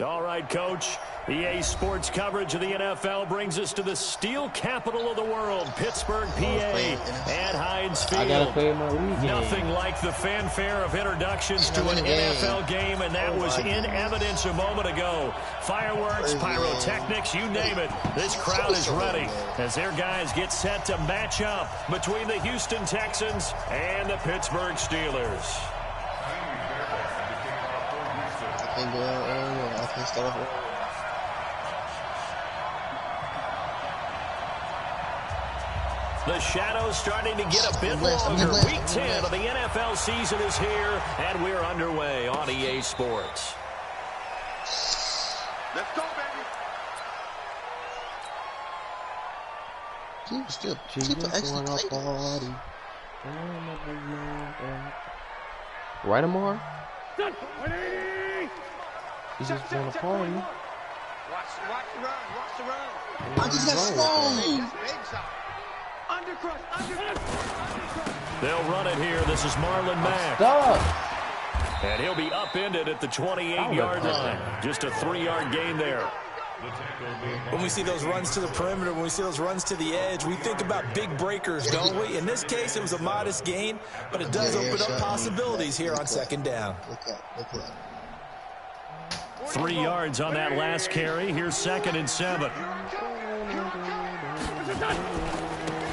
All right, Coach. EA Sports coverage of the NFL brings us to the steel capital of the world, Pittsburgh, PA, at Heinz Field. I gotta play my league game. Nothing like the fanfare of introductions to an NFL game, and that was in evidence a moment ago. Fireworks, pyrotechnics, you name it. This crowd is ready as their guys get set to match up between the Houston Texans and the Pittsburgh Steelers. I can start off. The shadows starting to get a bit longer. Week 10 of the NFL season is here, and we're underway on EA Sports. Let's go, baby. Keep still. Right, Amar? He just want to party. Watch the run. Watch the run. I just got slow. They'll run it here. This is Marlon Mack. Stop. And he'll be upended at the 28-yard line. Just a 3-yard gain there. When we see those runs to the perimeter, when we see those runs to the edge, we think about big breakers, don't we? In this case, it was a modest gain, but it does open up possibilities here on second down. Look at. 3 yards on that last carry. Here's 2nd and 7.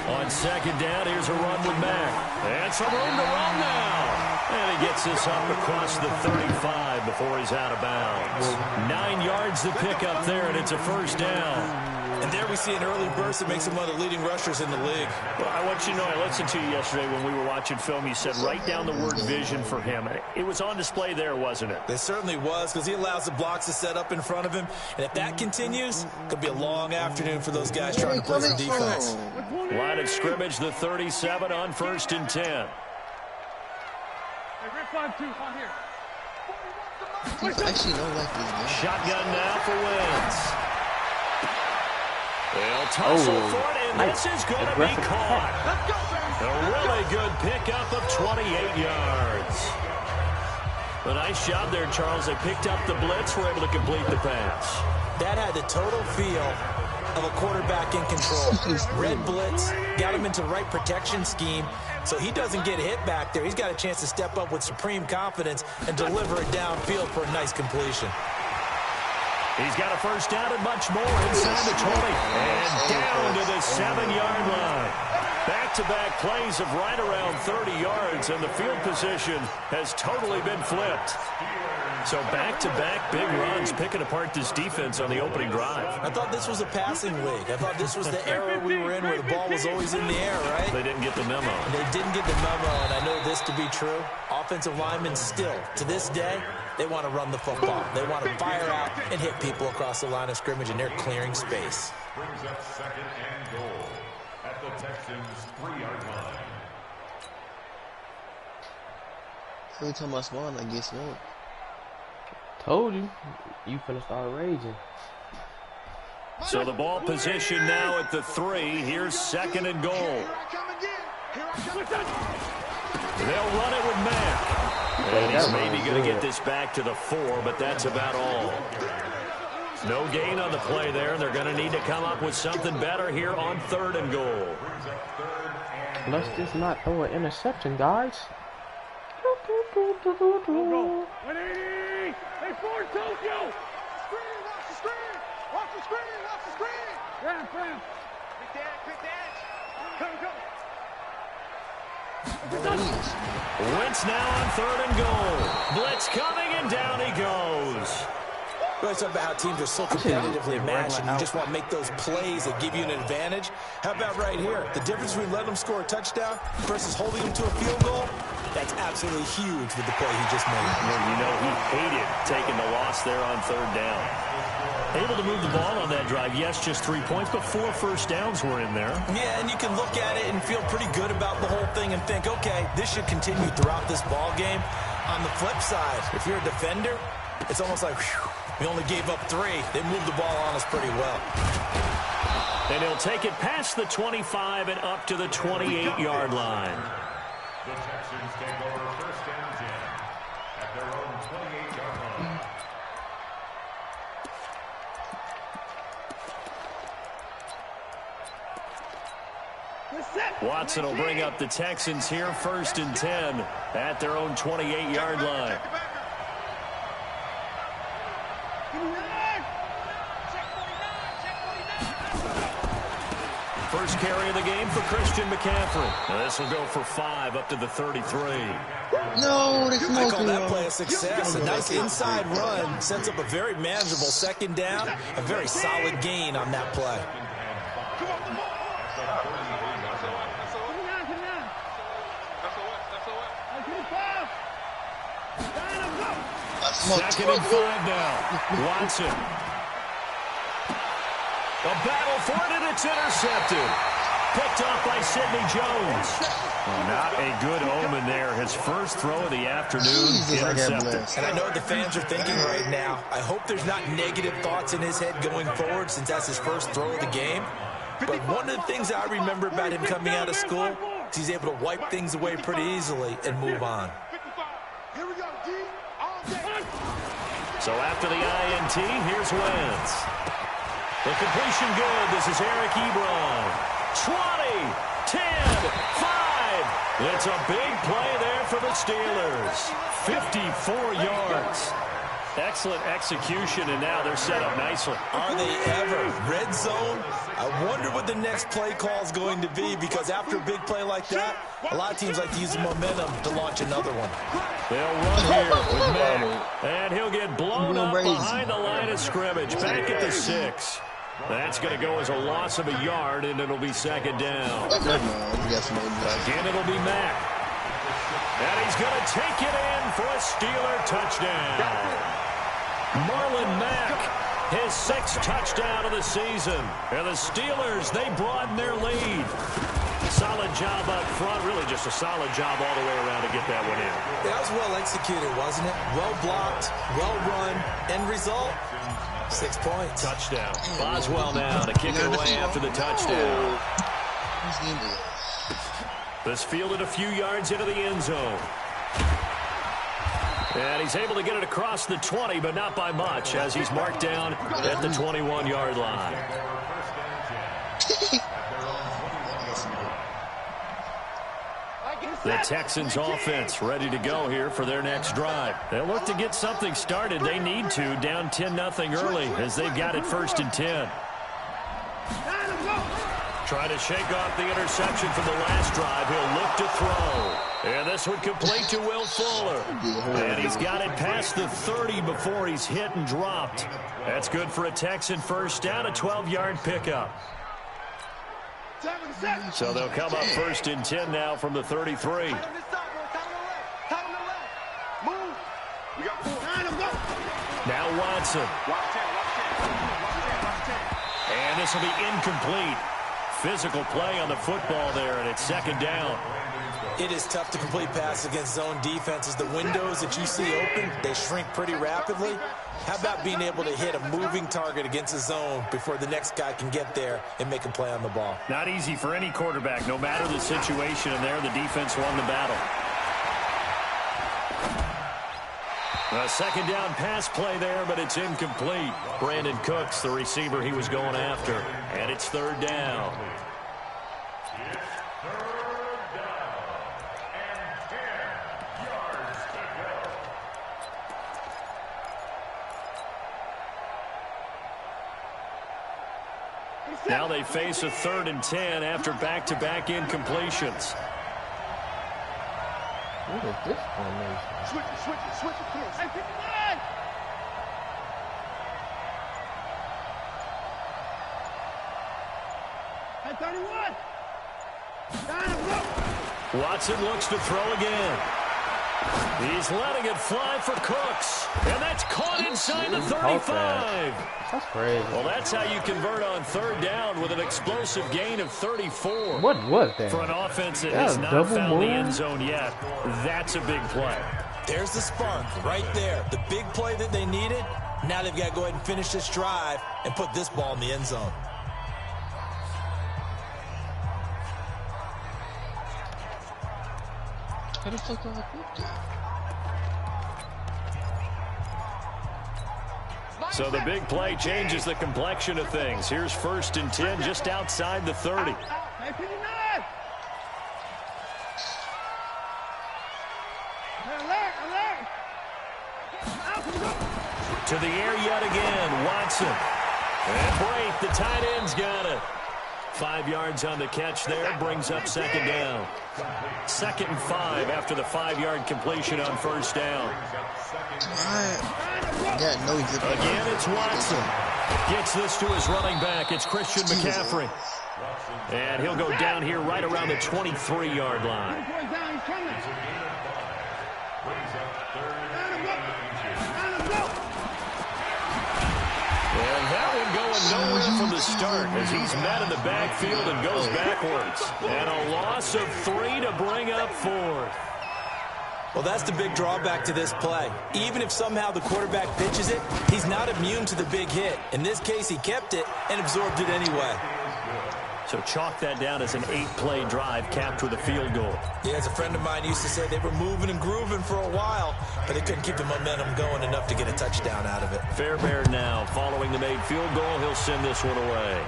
On second down, here's a run with Mack. And some room to run now. And he gets this up across the 35 before he's out of bounds. 9 yards to pick up there, and it's a first down. And there we see an early burst that makes him one of the leading rushers in the league. Well, I want you to know, I listened to you yesterday when we were watching film. You said write down the word vision for him. It was on display there, wasn't it? It certainly was, because he allows the blocks to set up in front of him. And if that continues, it could be a long afternoon for those guys trying to play some defense. Line of scrimmage, the 37 on 1st and 10. Actually, don't like this game. Shotgun now for Wentz. They'll tussle for it, and this is going to be caught. A really good pickup of 28 yards. A nice job there, Charles. They picked up the blitz, were able to complete the pass. That had the total feel of a quarterback in control. Red blitz, got him into the right protection scheme, so he doesn't get hit back there. He's got a chance to step up with supreme confidence and deliver it downfield for a nice completion. He's got a first down and much more inside the 20. And down to the 7-yard line. Back-to-back plays of right around 30 yards, and the field position has totally been flipped. So back-to-back big runs, picking apart this defense on the opening drive. I thought this was a passing league. I thought this was the era we were in where the ball was always in the air, right? They didn't get the memo. They didn't get the memo, and I know this to be true. Offensive linemen still, to this day, they want to run the football. They want to fire out and hit people across the line of scrimmage, and they're clearing space. Brings up 2nd and goal at the Texans' 3-yard line. Every time I spawn, I get smoked. Told you. You finna start raging. So the ball position now at the 3. Here's 2nd and goal. They'll run it with Mack. And he's maybe going to get this back to the 4, but that's about all. No gain on the play there. They're going to need to come up with something better here on 3rd and goal. Let's just not throw an interception, guys. Go. 180. Hey, Ford, Tokyo. Screen, watch the screen. Watch the screen, watch the screen. Grab. Quick dash. Go. Wentz now on 3rd and goal. Blitz coming, and down he goes. We always talk about how teams are so competitively matched, and you just want to make those plays that give you an advantage. How about right here? The difference between letting them score a touchdown versus holding them to a field goal, that's absolutely huge with the play he just made. You know, he hated taking the loss there on 3rd down. Able to move the ball on that drive. Yes, just 3 points, but 4 first downs were in there. Yeah, and you can look at it and feel pretty good about the whole thing and think, okay, this should continue throughout this ball game. On the flip side, if you're a defender, it's almost like, whew, we only gave up 3. They moved the ball on us pretty well. And he'll take it past the 25 and up to the 28-yard line. The Texans take over 1st and 10 at their own 28-yard line. Watson will bring up the Texans here 1st and 10 at their own 28-yard line. First carry of the game for Christian McCaffrey. This will go for 5 up to the 33. No, they I call that play a success. A nice inside run sets up a very manageable 2nd down. A very solid gain on that play. Second and 5 now. Watson. A battle for it, and it's intercepted. Picked off by Sidney Jones. Well, not a good omen there. His first throw of the afternoon, intercepted. And I know what the fans are thinking right now. I hope there's not negative thoughts in his head going forward since that's his first throw of the game. But one of the things I remember about him coming out of school is he's able to wipe things away pretty easily and move on. So after the INT, here's Wentz. The completion good. This is Eric Ebron. 20, 10, 5. It's a big play there for the Steelers. 54 yards. Excellent execution, and now they're set up nicely. Are they ever? Red zone? I wonder what the next play call is going to be, because after a big play like that, a lot of teams like to use the momentum to launch another one. They'll run here with Mack, and he'll get blown up behind the line of scrimmage, back at the 6. That's going to go as a loss of a yard, and it'll be 2nd down. Again, it'll be Mack. And he's going to take it in for a Steeler touchdown. Marlon Mack, his 6th touchdown of the season. And the Steelers, they broaden their lead. Solid job up front, really just a solid job all the way around to get that one in. That was well executed, wasn't it? Well blocked, well run. End result, 6 points. Touchdown. Boswell now to kick it away after the touchdown. This fielded a few yards into the end zone. And he's able to get it across the 20, but not by much, as he's marked down at the 21-yard line. The Texans offense ready to go here for their next drive. They'll look to get something started. They need to, down 10-0 early, as they've got it 1st and 10. Trying to shake off the interception from the last drive. He'll look to throw. And this one complete to Will Fuller. And he's got it past the 30 before he's hit and dropped. That's good for a Texan first down, a 12-yard pickup. So they'll come up 1st and 10 now from the 33. Now Watson. And this will be incomplete. Physical play on the football there, and it's 2nd down. It is tough to complete passes against zone defenses. The windows that you see open, they shrink pretty rapidly. How about being able to hit a moving target against a zone before the next guy can get there and make a play on the ball? Not easy for any quarterback, no matter the situation, and there the defense won the battle. A 2nd down pass play there, but it's incomplete. Brandon Cooks, the receiver he was going after, and it's 3rd down. Now they face a 3rd and 10 after back-to-back incompletions. What is this formation? Switch it, please. Hey, 59! Hey, 31! Watson looks to throw again. He's letting it fly for Cooks. And that's caught inside the 35. That's crazy. Well, that's how you convert on 3rd down with an explosive gain of 34. What was that? For an offense that has not found the end zone yet, that's a big play. There's the spark right there. The big play that they needed. Now they've got to go ahead and finish this drive and put this ball in the end zone. How the fuck do I put that? So the big play changes the complexion of things. Here's 1st and 10 just outside the 30. Hey, 59! To the air yet again, Watson. And Brate, the tight end's got it. 5 yards on the catch there, brings up second down. 2nd and 5 after the 5-yard completion on first down. Again, it's Watson. Gets this to his running back. It's Christian McCaffrey. And he'll go down here right around the 23-yard line. And that one going nowhere from the start as he's met in the backfield and goes backwards. And a loss of 3 to bring up 4th. Well, that's the big drawback to this play. Even if somehow the quarterback pitches it, he's not immune to the big hit. In this case, he kept it and absorbed it anyway. So chalk that down as an 8-play drive capped with a field goal. Yeah, as a friend of mine used to say, they were moving and grooving for a while, but they couldn't keep the momentum going enough to get a touchdown out of it. Fairbairn now, following the made field goal, he'll send this one away.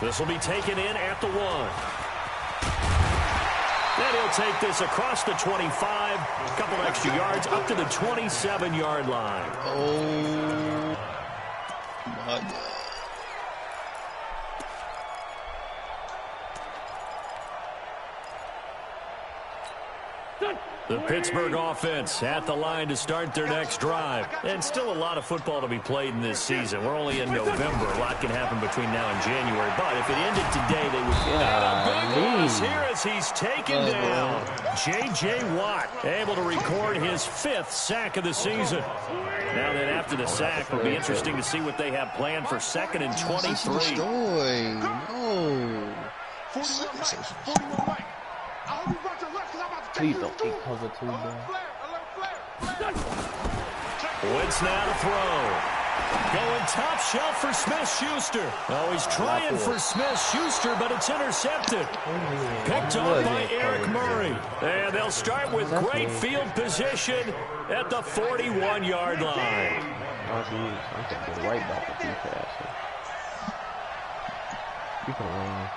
This will be taken in at the 1. Then he'll take this across the 25, a couple extra yards, up to the 27-yard line. Oh, my God. The Pittsburgh offense at the line to start their next drive. And still a lot of football to be played in this season. We're only in November. A lot can happen between now and January. But if it ended today, they would get a big loss here as he's taken down. J.J. Watt able to record his 5th sack of the season. Now then, after the sack, it'll be interesting to see what they have planned for 2nd and 23. No. Please don't take cover 2, bro. Wentz now to throw. Going top shelf for Smith-Schuster. Oh, he's trying for Smith-Schuster, but it's intercepted. Picked up by Eric Murray. And they'll start with great field position at the 41-yard line. I'm thinking right back at you passing. You can run.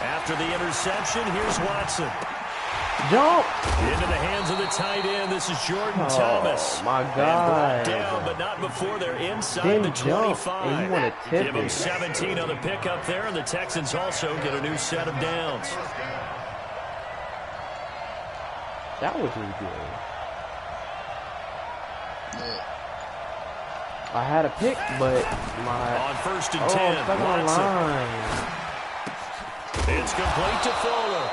After the interception, here's Watson. Jump! Into the hands of the tight end. This is Jordan Thomas. My And God. brought down, but not before they're inside the 25. And you want to tip Give them it. 17 on the pickup there, and the Texans also get a new set of downs. That was really good. I had a pick, but my... On 1st and 10, stuck on Watson. line. It's complete to Fuller.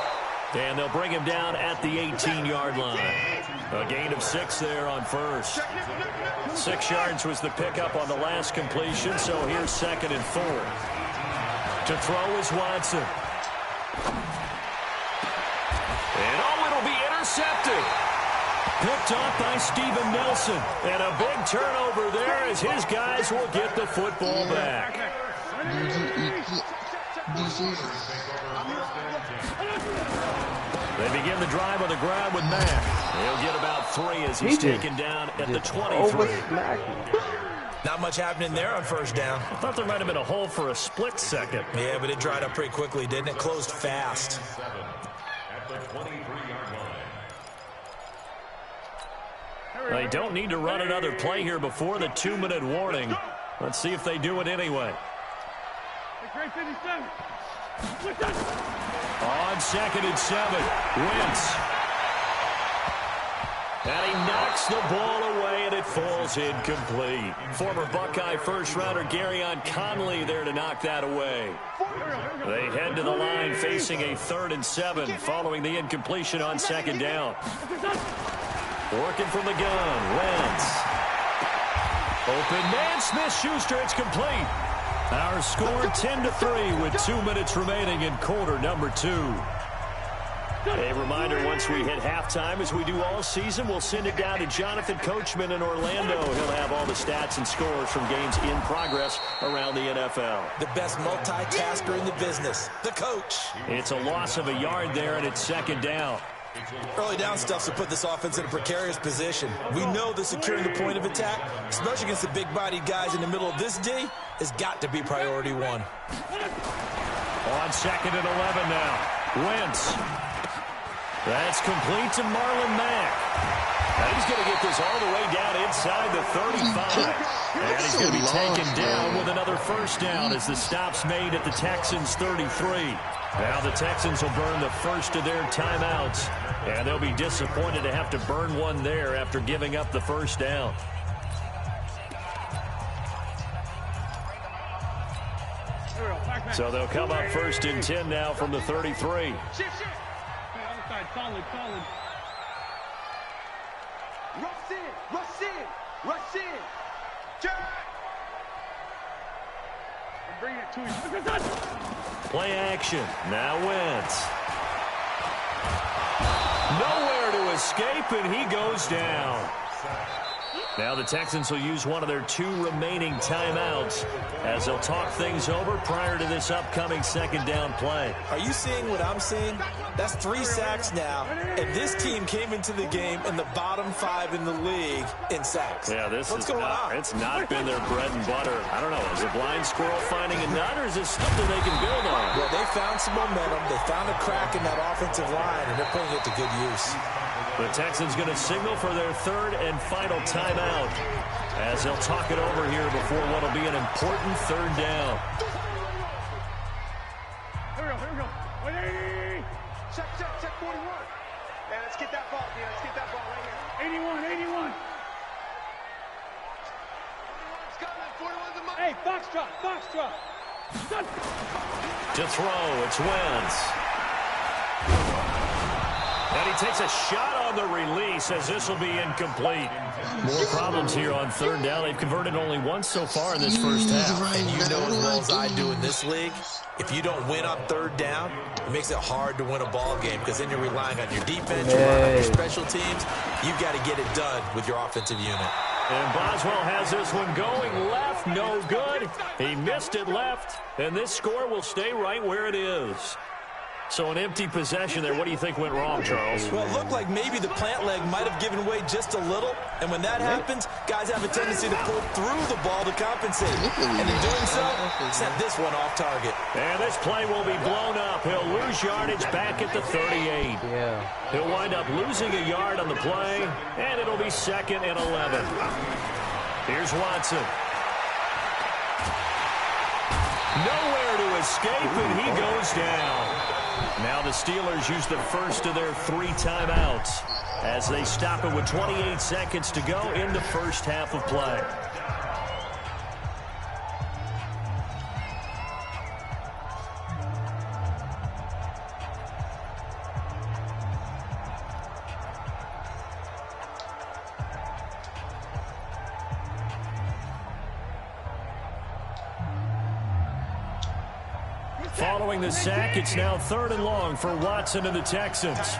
And they'll bring him down at the 18-yard line. A gain of 6 there on first. 6 yards was the pickup on the last completion, so here's 2nd and 4. To throw is Watson. And it'll be intercepted. Picked off by Steven Nelson. And a big turnover there as his guys will get the football back. They begin the drive on the ground with Mack. He'll get about 3 as he's taken down at the 23. Not much happening there on first down. I thought there might have been a hole for a split second. Yeah, but it dried up pretty quickly, didn't it? Closed fast. At the 23-yard line. They don't need to run another play here before the 2-minute warning. Let's see if they do it anyway. On 2nd and 7, Wentz. And he knocks the ball away, and it falls incomplete. Former Buckeye first-rounder Garyon Conley there to knock that away. They head to the line facing a 3rd and 7 following the incompletion on 2nd down. Working from the gun, Wentz. Open man, Smith-Schuster, it's complete. Our score 10-3 with 2 minutes remaining in quarter number 2. A reminder, once we hit halftime, as we do all season, we'll send it down to Jonathan Coachman in Orlando. He'll have all the stats and scores from games in progress around the NFL. The best multitasker in the business, the coach. It's a loss of a yard there, and it's 2nd down. Early down stuff to put this offense in a precarious position. We know that securing the point of attack, especially against the big-bodied guys in the middle of this D, has got to be priority one. On 2nd and 11 now. Wentz. That's complete to Marlon Mack. And he's going to get this all the way down inside the 35. And he's going to be taken down with another first down as the stop's made at the Texans' 33. Now the Texans will burn the first of their timeouts. And they'll be disappointed to have to burn one there after giving up the first down. So they'll come up 1st and 10 now from the 33. Solid. Rush in. Bring it to him. Play action. Now Wentz. Nowhere to escape, and he goes down. Now the Texans will use one of their 2 remaining timeouts as they'll talk things over prior to this upcoming 2nd down play. Are you seeing what I'm seeing? That's 3 sacks now, and this team came into the game in the bottom 5 in the league in sacks. Yeah, What's going on? It's not been their bread and butter. I don't know. Is a blind squirrel finding a nut, or is this something they can build on? Well, they found some momentum. They found a crack in that offensive line, and they're putting it to good use. The Texans going to signal for their 3rd and final timeout as they'll talk it over here before what will be an important 3rd down. Here we go. 180. Check 41. Man, let's get that ball, man. Let's get that ball right here. 81. 41's the money. Hey, Foxtrot. To throw, it's Wentz. And he takes a shot on the release as this will be incomplete. More problems here on 3rd down. They've converted only once so far in this first half. And you know as well as I do in this league, if you don't win on 3rd down, it makes it hard to win a ball game because then you're relying on your defense, you're relying on your special teams. You've got to get it done with your offensive unit. And Boswell has this one going left, no good. He missed it left, and this score will stay right where it is. So an empty possession there. What do you think went wrong, Charles? Well, it looked like maybe the plant leg might have given way just a little. And when that happens, guys have a tendency to pull through the ball to compensate. And in doing so, sent this one off target. And this play will be blown up. He'll lose yardage back at the 38. Yeah. He'll wind up losing a yard on the play, and it'll be 2nd and 11. Here's Watson. Nowhere to escape, and he goes down. Now the Steelers use the first of their 3 timeouts as they stop it with 28 seconds to go in the first half of play. Following the sack, it's now 3rd and long for Watson and the Texans.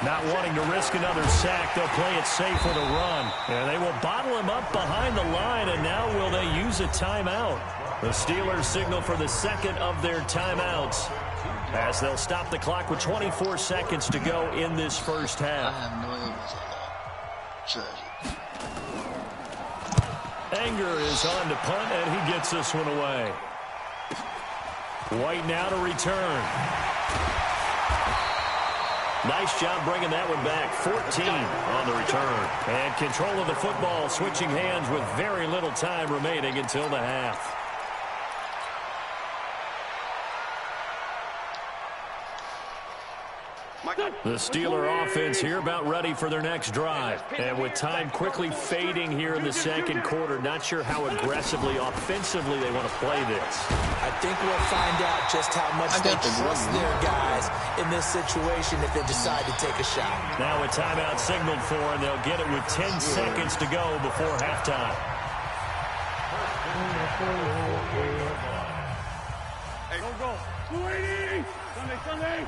Not wanting to risk another sack, they'll play it safe with a run. And they will bottle him up behind the line, and now will they use a timeout? The Steelers signal for the 2nd of their timeouts as they'll stop the clock with 24 seconds to go in this first half. Anger is on to punt, and he gets this one away. White now to return. Nice job bringing that one back. 14 on the return. And control of the football, switching hands with very little time remaining until the half. The Steeler offense here about ready for their next drive. And with time quickly fading here in the 2nd quarter, not sure how aggressively, offensively they want to play this. I think we'll find out just how much they trust their guys in this situation if they decide to take a shot. Now a timeout signaled for, and they'll get it with 10 seconds to go before halftime. Hey, go. 280. Sunday.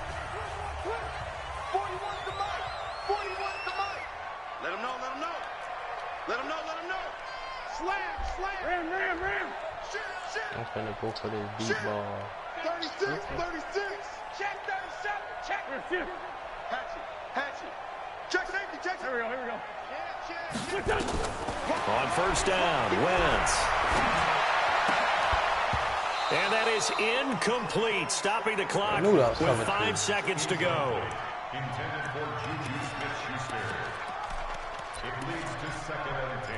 41's the mic. 41's the mic. Let him know. Slam. Ram. I'm finna go for this deep ball. 36, 36. Check 37, check. Hatchet. Check safety, check. Here we go. Yeah, check. On first down, Wentz. And that is incomplete, stopping the clock with 5 seconds to go. Intended for Juju Smith-Schuster. It leads to 2nd and 10.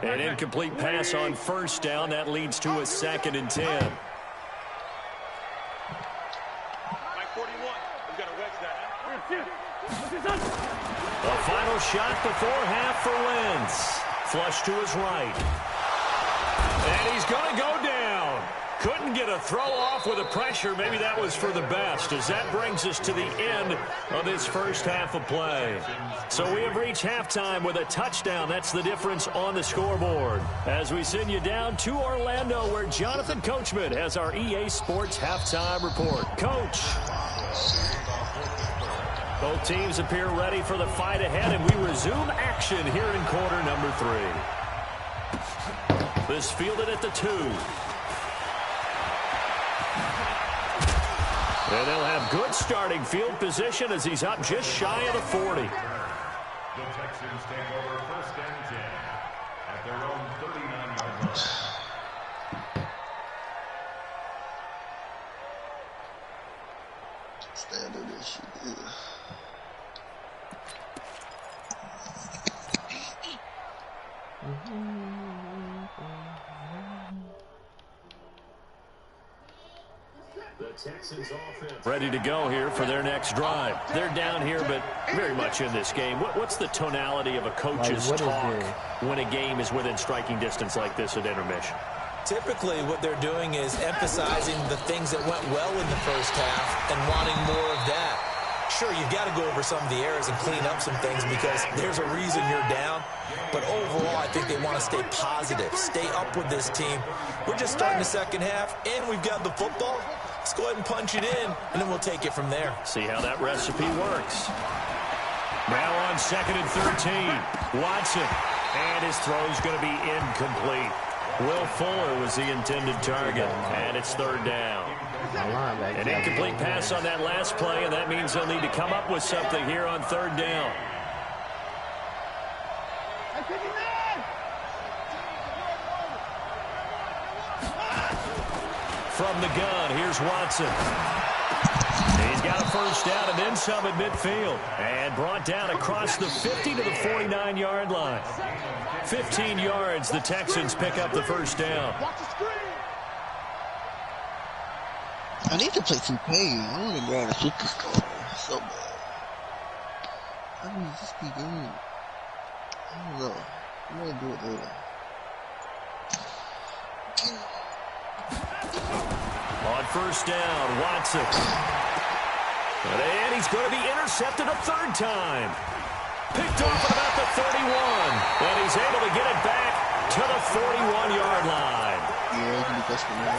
An incomplete pass on first down. That leads to a 2nd and 10. Mike 41. We've got to wedge that. A final shot before half for Wentz. Flush to his right. And he's going to go down. Couldn't get a throw off with the pressure. Maybe that was for the best, as that brings us to the end of this first half of play. So we have reached halftime with a touchdown. That's the difference on the scoreboard. As we send you down to Orlando, where Jonathan Coachman has our EA Sports halftime report. Coach. Both teams appear ready for the fight ahead, and we resume action here in quarter number 3. This fielded at the 2. And they'll have good starting field position as he's up just shy of the 40. The Texans take over 1st and 10 at their own 39-yard line. Standard issue. Yeah. Ready to go here for their next drive. They're down here, but very much in this game. What's the tonality of a coach's talk when a game is within striking distance like this at intermission? Typically, what they're doing is emphasizing the things that went well in the first half and wanting more of that. Sure, you've got to go over some of the errors and clean up some things because there's a reason you're down. But overall, I think they want to stay positive, stay up with this team. We're just starting the second half, and we've got the football. Let's go ahead and punch it in, and then we'll take it from there. See how that recipe works. Now on 2nd and 13, Watson. And his throw's going to be incomplete. Will Fuller was the intended target, and it's 3rd down. An incomplete pass on that last play, and that means they'll need to come up with something here on 3rd down. From the gun, here's Watson. He's got a first down and then some at midfield. And brought down across the 50 to the 49-yard line. 15 yards, the Texans pick up the first down. I need to play 2K. I want to grab a superstar so bad. I need to just be good. I don't know. I'm going to do it later. On first down, Watson. And he's going to be intercepted a 3rd time. Picked off at about the 31. And he's able to get it back to the 41-yard line.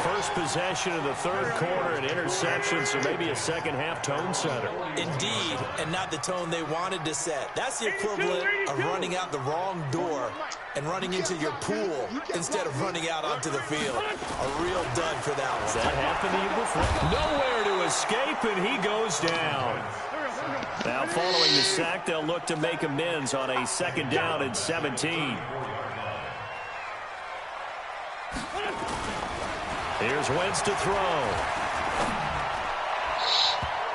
First possession of the 3rd quarter, an interception, so maybe a second-half tone setter. Indeed, and not the tone they wanted to set. That's the equivalent of running out the wrong door and running into your pool instead of running out onto the field. A real dud for that one. Has that happened to you before? Nowhere to escape, and he goes down. Now following the sack, they'll look to make amends on a 2nd down and 17. Here's Wentz to throw.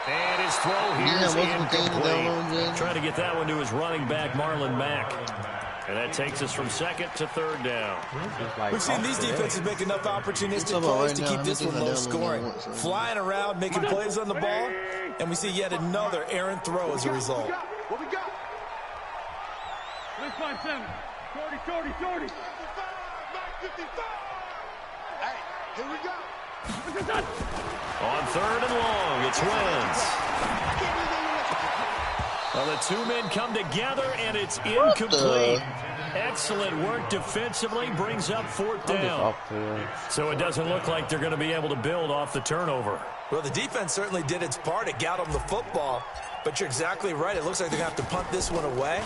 And his throw here is incomplete. Trying to get that one to his running back, Marlon Mack. And that takes us from 2nd to 3rd down. We've seen these defenses make enough opportunistic plays to keep this one low scoring. Flying around, making plays on the ball, and we see yet another errant throw as a result. What we got? 357. 40. 55. 55. Hey, here we go. On 3rd and long, it's Wentz. Well, the two men come together, and it's incomplete. Excellent work defensively, brings up 4th down. So it doesn't look like they're going to be able to build off the turnover. Well, the defense certainly did its part. It got them the football. But you're exactly right. It looks like they're going to have to punt this one away.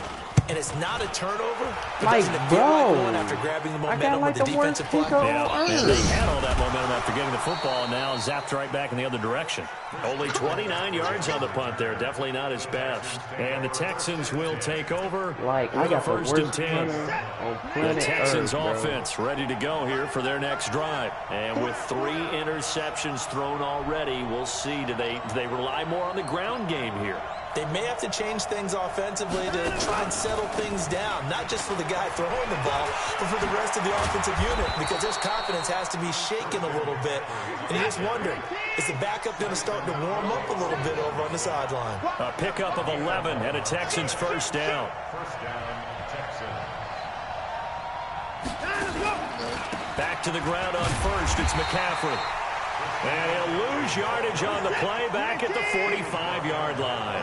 And it's not a turnover. Like, doesn't it feel like one after grabbing the momentum with the defensive play? Yeah, they had all that momentum after getting the football, and now zapped right back in the other direction. Only 29 yards on the punt there. Definitely not his best. And the Texans will take over. Like, I got first and 10. The Texans Earth, offense ready to go here for their next drive. And with 3 interceptions thrown already, we'll see. Do they rely more on the ground game here? They may have to change things offensively to try and settle things down, not just for the guy throwing the ball, but for the rest of the offensive unit, because his confidence has to be shaken a little bit. And you just wonder, is the backup going to start to warm up a little bit over on the sideline? A pickup of 11 and a Texans first down. First down, Texans. Back to the ground on first. It's McCaffrey. And he'll lose yardage on the play back at the 45-yard line.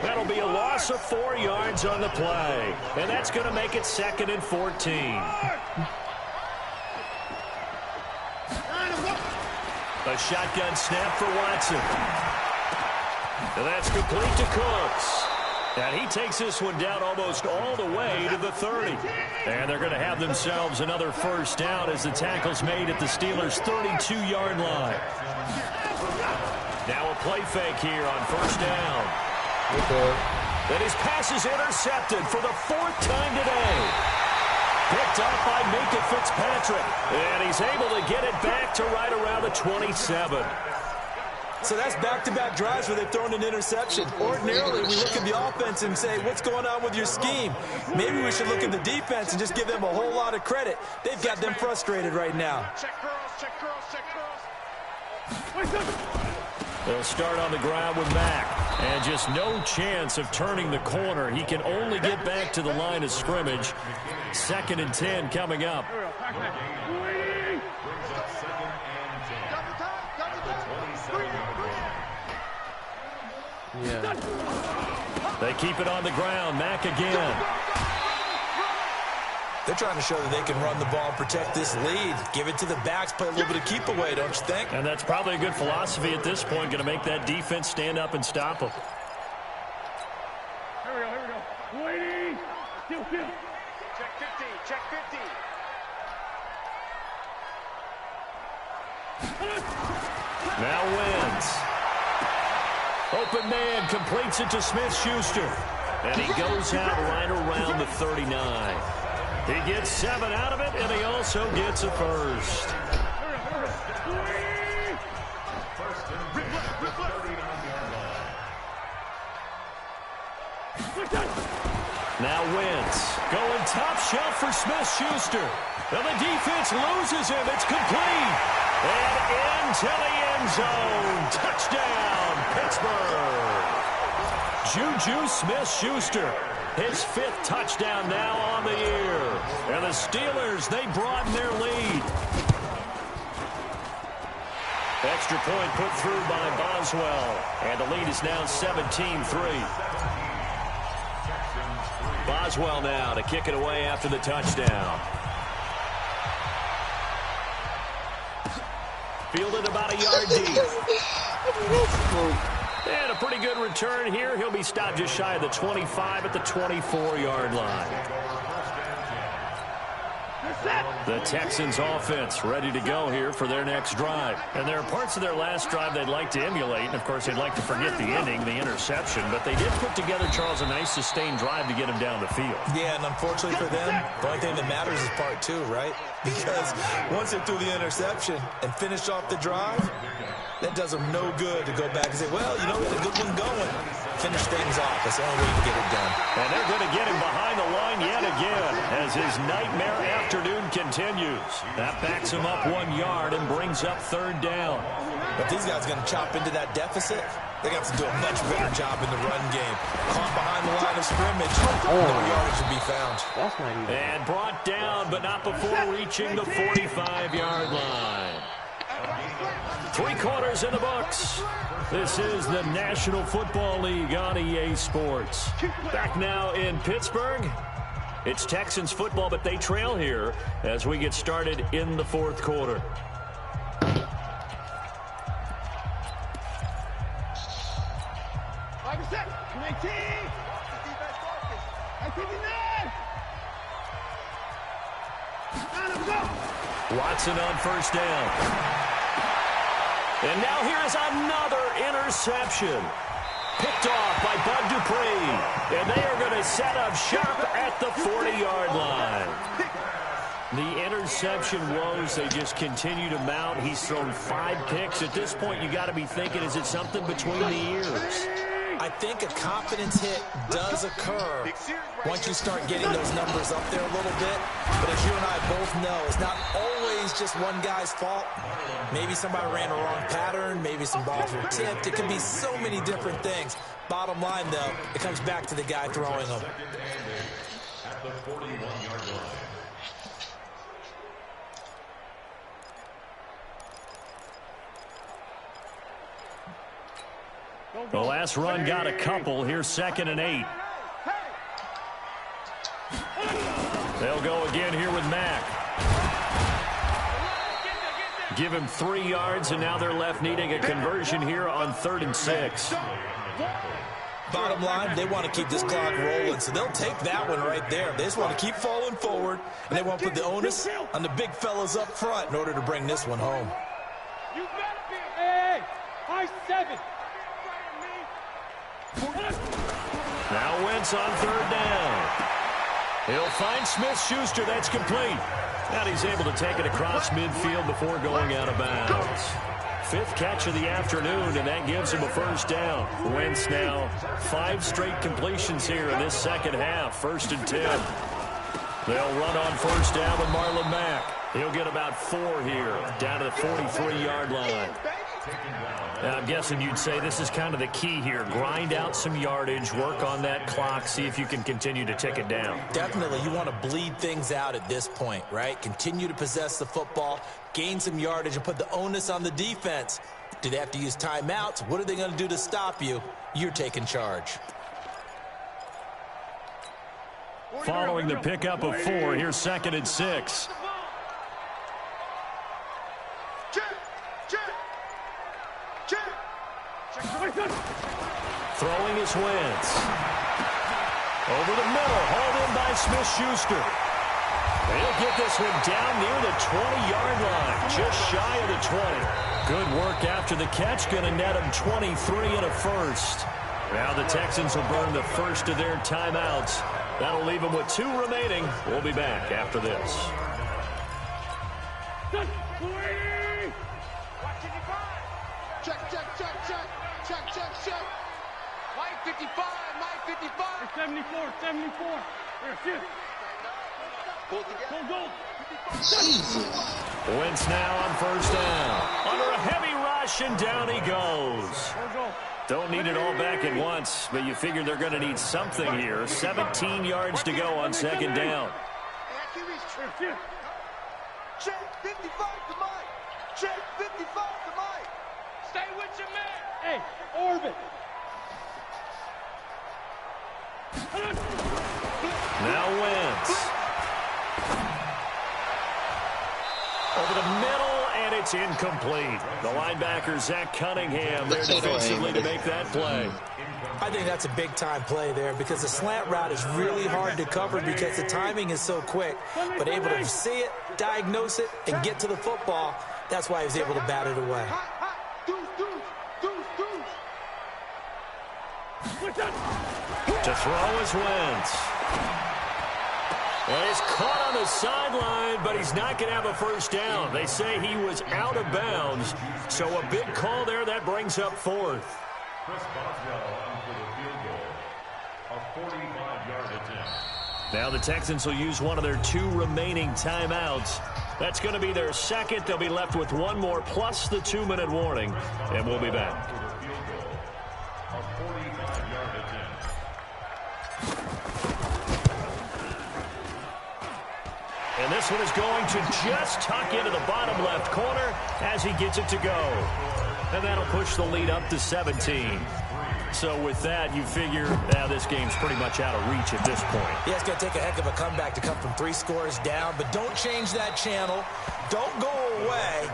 That'll be a loss of 4 yards on the play. And that's going to make it 2nd and 14. A shotgun snap for Watson. And that's complete to Cooks. And he takes this one down almost all the way to the 30. And they're going to have themselves another first down as the tackle's made at the Steelers' 32-yard line. Now a play fake here on first down. Then his pass is intercepted for the 4th time today. Picked up by Minkah Fitzpatrick. And he's able to get it back to right around the 27. So that's back-to-back drives where they've thrown an interception. Ordinarily, we look at the offense and say, what's going on with your scheme? Maybe we should look at the defense and just give them a whole lot of credit. They've got them frustrated right now. Check girls, check girls, check girls. They'll start on the ground with Mack. And just no chance of turning the corner. He can only get back to the line of scrimmage. 2nd and 10 coming up. Yeah. They keep it on the ground. Mack again. They're trying to show that they can run the ball and protect this lead. Give it to the backs, play a little bit of keep away, don't you think? And that's probably a good philosophy at this point. Going to make that defense stand up and stop them. Here we go, here we go. Ladies, kill. Check 50, check 50. Now wins. Open man completes it to Smith-Schuster. And he goes out right around the 39. He gets 7 out of it, and he also gets a first. Now Wentz going top shelf for Smith-Schuster. And the defense loses him. It's complete. And into the end zone. Touchdown, Pittsburgh. Juju Smith-Schuster, his 5th touchdown now on the year. And the Steelers, they broaden their lead. Extra point put through by Boswell. And the lead is now 17-3. Boswell now to kick it away after the touchdown. Fielded about a yard deep. And a pretty good return here. He'll be stopped just shy of the 25 at the 24-yard line. The Texans offense ready to go here for their next drive. And there are parts of their last drive they'd like to emulate. And, of course, they'd like to forget the ending, the interception. But they did put together, Charles, a nice sustained drive to get him down the field. Yeah, and unfortunately for them, the only thing that matters is part 2, right? Because once they threw the interception and finished off the drive, that does them no good to go back and say, well, you know, we had a good one going. Finish things off. That's the only way you can get it done. And they're going to get him behind the line yet again as his nightmare afternoon continues. That backs him up 1 yard and brings up 3rd down. But these guys are going to chop into that deficit. They're going to have to do a much better job in the run game. Caught behind the line of scrimmage. No yardage to be found. That's not even. And brought down, but not before reaching the 45-yard line. 3 quarters in the books. This is the National Football League on EA Sports. Back now in Pittsburgh. It's Texans football, but they trail here as we get started in the 4th quarter. Watson on first down. And now here is another interception. Picked off by Bud Dupree. And they are going to set up shop at the 40-yard line. The interception woes, they just continue to mount. He's thrown 5 picks. At this point, you got to be thinking, is it something between the ears? I think a confidence hit does occur once you start getting those numbers up there a little bit. But as you and I both know, it's not always just one guy's fault. Maybe somebody ran a wrong pattern. Maybe some balls were tipped. It can be so many different things. Bottom line, though, it comes back to the guy throwing them. At the 41-yard line. The last run got a couple. Here's 2nd and 8. They'll go again here with Mack. Give him 3 yards, and now they're left needing a conversion here on 3rd and 6. Bottom line, they want to keep this clock rolling, so they'll take that one right there. They just want to keep falling forward, and they want to put the onus on the big fellas up front in order to bring this one home. You better be. Hey, high 7. Now Wentz on 3rd down. He'll find Smith-Schuster. That's complete. And he's able to take it across midfield before going out of bounds. 5th catch of the afternoon, and that gives him a first down. Wentz now 5 straight completions here in this second half. 1st and 10. They'll run on first down with Marlon Mack. He'll get about 4 here, down to the 43-yard line. Now, I'm guessing you'd say this is kind of the key here. Grind out some yardage, work on that clock, see if you can continue to tick it down. Definitely, you want to bleed things out at this point, right? Continue to possess the football, gain some yardage, and put the onus on the defense. Do they have to use timeouts? What are they going to do to stop you? You're taking charge. Following the pickup of 4, here's 2nd and 6. Throwing is Wentz. Over the middle, hauled in by Smith-Schuster. They'll get this one down near the 20-yard line, just shy of the 20. Good work after the catch, going to net them 23 and a first. Now the Texans will burn the first of their timeouts. That'll leave them with 2 remaining. We'll be back after this. Check. Mike 55, Mike 55. 74. Here, shoot. Go. Jesus. Wentz now on first down. Under a heavy rush, and down he goes. Don't need it all back at once, but you figure they're going to need something here. 17 yards to go on 2nd down. Check 55 to Mike. Check 55 to Mike. Stay with your man. Hey, orbit. Now Wentz. Over the middle, and it's incomplete. The linebacker, Zach Cunningham, there defensively to make that play. I think that's a big-time play there because the slant route is really hard to cover because the timing is so quick. But able to see it, diagnose it, and get to the football, that's why he was able to bat it away. To throw is Wentz. And he's caught on the sideline, but he's not going to have a first down. They say he was out of bounds, so a big call there. That brings up 4th. Chris Boswell on for the field goal. A 45-yard attempt. Now the Texans will use one of their 2 remaining timeouts. That's going to be their 2nd. They'll be left with 1 more plus the 2-minute warning, and we'll be back. For the field goal. A 45-yard attempt. And this one is going to just tuck into the bottom left corner as he gets it to go. And that'll push the lead up to 17. So with that, you figure this game's pretty much out of reach at this point. Yeah, it's going to take a heck of a comeback to come from 3 scores down, but don't change that channel. Don't go away.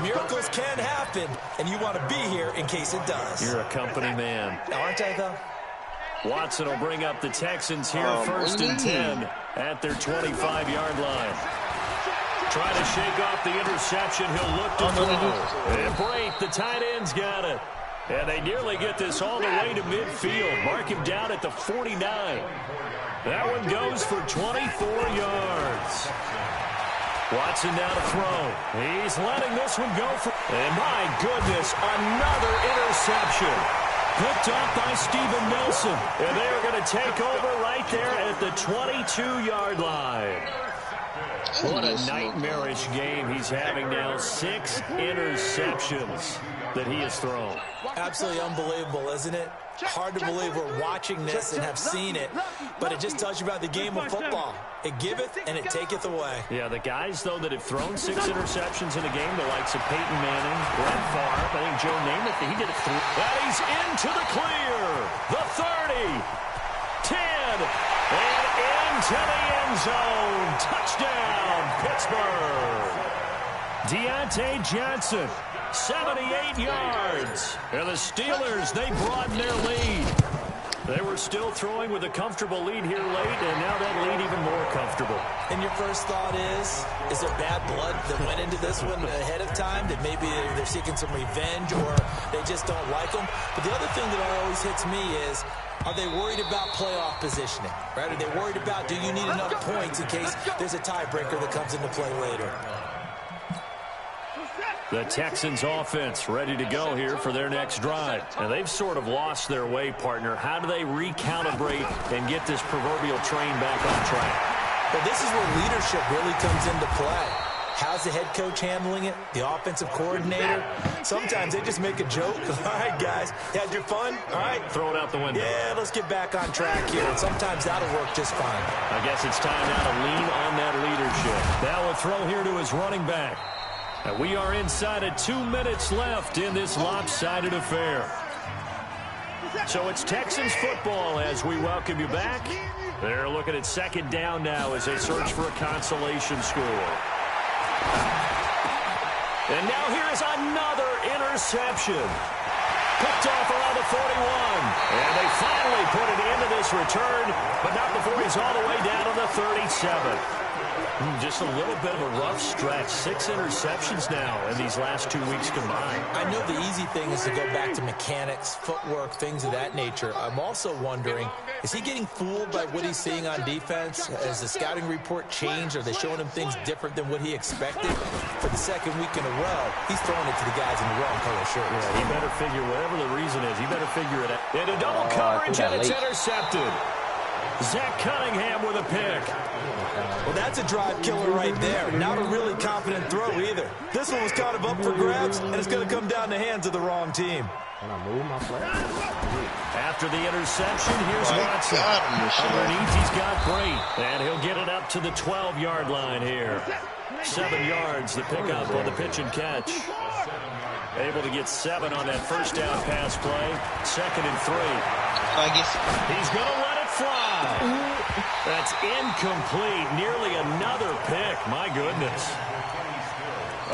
Miracles can happen, and you want to be here in case it does. You're a company man. Aren't I, though? Watson will bring up the Texans here 1st and 10 at their 25-yard line. Trying to shake off the interception. He'll look to throw. And Brate, the tight end's got it. And they nearly get this all the way to midfield. Mark him down at the 49. That one goes for 24 yards. Watson now to throw. He's letting this one go for... And my goodness, another interception. Picked up by Steven Nelson. And they are going to take over right there at the 22-yard line. What a nightmarish game he's having now. 6 interceptions that he has thrown. Absolutely unbelievable, isn't it? Hard to believe we're watching this and have seen it, but it just tells you about the game of football. It giveth and it taketh away. Yeah, the guys, though, that have thrown 6 interceptions in a game, the likes of Peyton Manning, Brett Favre, I think Joe Namath, he did it 3. And he's into the clear. The 30, 10, and into the end zone. Touchdown, Pittsburgh. Deontay Johnson. 78 yards. And the Steelers, they broaden their lead. They were still throwing with a comfortable lead here late, and now that lead even more comfortable. And your first thought is there bad blood that went into this one ahead of time, that maybe they're seeking some revenge or they just don't like them? But the other thing that always hits me is, are they worried about playoff positioning? Right? Are they worried about, do you need enough points in case there's a tiebreaker that comes into play later? The Texans offense ready to go here for their next drive. And they've sort of lost their way, partner. How do they recalibrate and get this proverbial train back on track? Well, this is where leadership really comes into play. How's the head coach handling it? The offensive coordinator? Sometimes they just make a joke. All right, guys, you had your fun? All right. Throw it out the window. Yeah, let's get back on track here. And sometimes that'll work just fine. I guess it's time now to lean on that leadership. Now a throw here to his running back. And we are inside of 2 minutes left in this lopsided affair. So it's Texans football as we welcome you back. They're looking at second down now as they search for a consolation score. And now here's another interception. Picked off around the 41. And they finally put an end to this return, but not before he's all the way down to the 37. Just a little bit of a rough stretch. 6 interceptions now in these last 2 weeks combined. I know the easy thing is to go back to mechanics, footwork, things of that nature. I'm also wondering, is he getting fooled by what he's seeing on defense? Has the scouting report changed? Are they showing him things different than what he expected? For the second week in a row, he's throwing it to the guys in the wrong color shirts. Yeah, he better figure, whatever the reason is, he better figure it out. Into double coverage, and it's intercepted. Zach Cunningham with a pick. Well, that's a drive killer right there. Not a really confident throw either. This one was kind of up for grabs, and it's going to come down the hands of the wrong team. Can I move my flag? After the interception, here's Watson. Underneath, he's got Brate, and he'll get it up to the 12-yard line here. 7 yards, the pickup on the pitch and catch. Able to get 7 on that first down pass play. 2nd and 3. He's going to let it fly. That's incomplete. Nearly another pick. My goodness.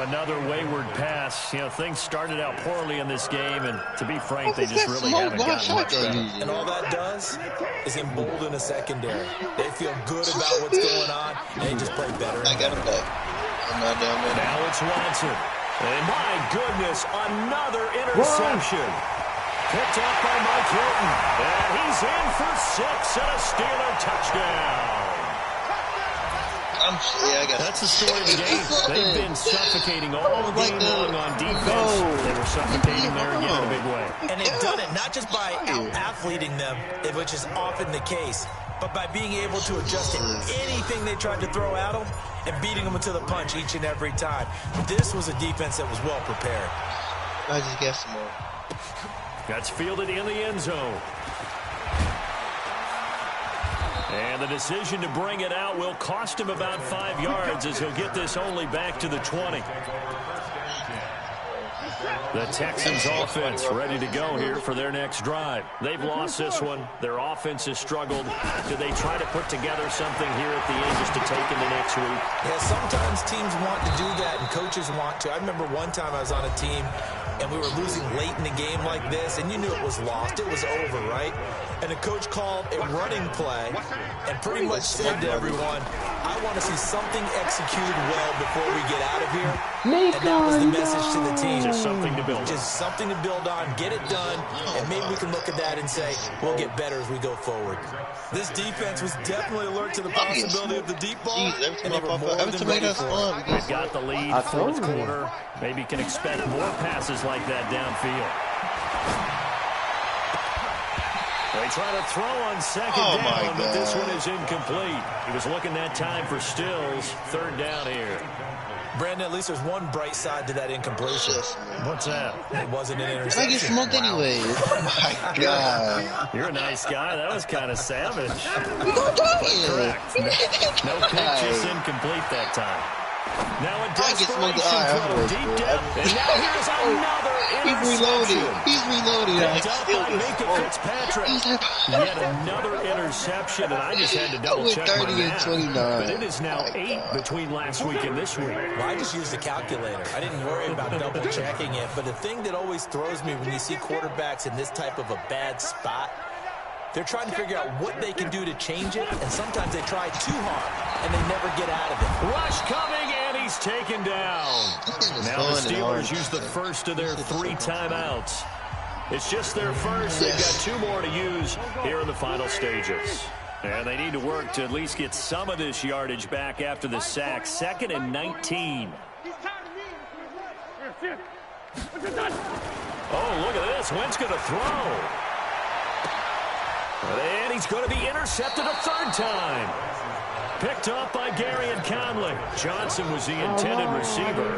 Another wayward pass. You know, things started out poorly in this game, and to be frank, they just really haven't gotten much better. And all that does is embolden a secondary. They feel good about what's going on, and they just play better. I got him back. I'm not down there. Now it's Watson. And my goodness, another interception. Picked up by Mike Hilton. And he's in for 6 and a Steeler touchdown. That's the story of the game. They've been suffocating all game long on defense. They were suffocating there again in a big way. And they've done it not just by out-athleting them, which is often the case, but by being able to adjust to anything they tried to throw at them and beating them to the punch each and every time. This was a defense that was well prepared. I just guessed some more. That's fielded in the end zone. And the decision to bring it out will cost him about 5 yards as he'll get this only back to the 20. The Texans offense ready to go here for their next drive. They've lost this one. Their offense has struggled. Do they try to put together something here at the end just to take into next week? Yeah, sometimes teams want to do that and coaches want to. I remember one time I was on a team and we were losing late in the game like this, and you knew it was lost. It was over, right? And the coach called a running play and pretty much said to everyone, I want to see something executed well before we get out of here. And that was the message to the team. Just something to build on. Just something to build on, get it done, and maybe we can look at that and say, we'll get better as we go forward. This defense was definitely alert to the possibility of the deep ball, and they were more than ready for it. They've got the lead, fourth quarter. Maybe can expect more passes like that downfield. They try to throw on second down, but this one is incomplete. He was looking that time for Stills. Third down here. Brandon, at least there's one bright side to that incompletion. What's that? It wasn't an interception. I get smoked anyway. Oh, my God. You're a nice guy. That was kind of savage. Correct. No pitch, just incomplete that time. Now a desperation throw deep down. And now here's another interception. He's reloading. Picked up by Minka Fitzpatrick. Yet another interception, and I just had to double check my math. But it is now 8 between last week and this week. Well, I just used the calculator. I didn't worry about double checking it. But the thing that always throws me when you see quarterbacks in this type of a bad spot, they're trying to figure out what they can do to change it, and sometimes they try too hard, and they never get out of it. Rush coming, and he's taken down. Now the Steelers use the first of their 3 timeouts. It's just their first. They've got 2 more to use here in the final stages. And they need to work to at least get some of this yardage back after the sack. 2nd and 19. Oh, look at this. Wentz going to throw. And he's going to be intercepted a 3rd time. Picked up by Garyon Conley. Johnson was the intended receiver.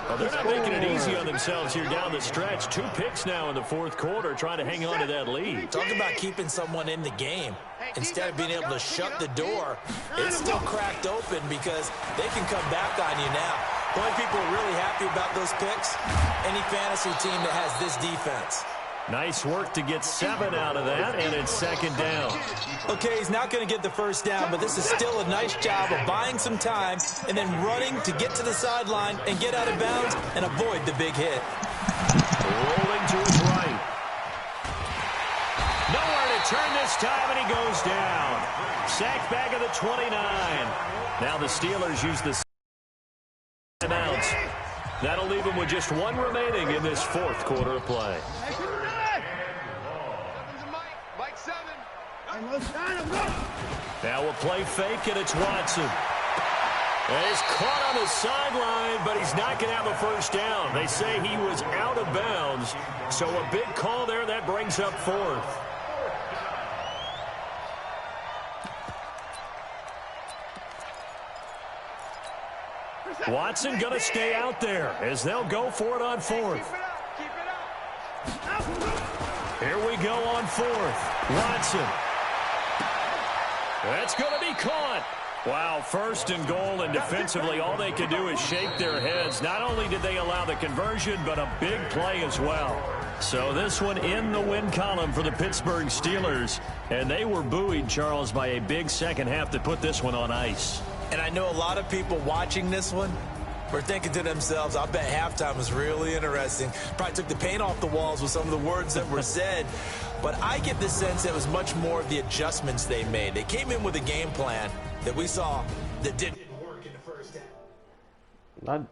Well, they're not making it easy on themselves here down the stretch. 2 picks now in the 4th quarter, trying to hang on to that lead. Talk about keeping someone in the game. Instead of being able to shut the door, it's still cracked open because they can come back on you now. The only people really happy about those picks, any fantasy team that has this defense. Nice work to get 7 out of that, and it's 2nd down. Okay, he's not going to get the first down, but this is still a nice job of buying some time and then running to get to the sideline and get out of bounds and avoid the big hit. Rolling to his right. Nowhere to turn this time, and he goes down. Sacked back at the 29. Now the Steelers use the timeouts. That'll leave him with just 1 remaining in this 4th quarter of play. Now we'll play fake, and it's Watson. And he's caught on the sideline, but he's not going to have a first down. They say he was out of bounds, so a big call there. That brings up 4th. Watson going to stay out there as they'll go for it on 4th. Here we go on 4th. Watson. That's going to be caught. Wow, 1st and goal, and defensively all they can do is shake their heads. Not only did they allow the conversion, but a big play as well. So this one in the win column for the Pittsburgh Steelers. And they were buoyed, Charles, by a big second half that put this one on ice. And I know a lot of people watching this one were thinking to themselves, I bet halftime was really interesting. Probably took the paint off the walls with some of the words that were said. But I get the sense it was much more of the adjustments they made. They came in with a game plan that we saw that didn't work in the first half.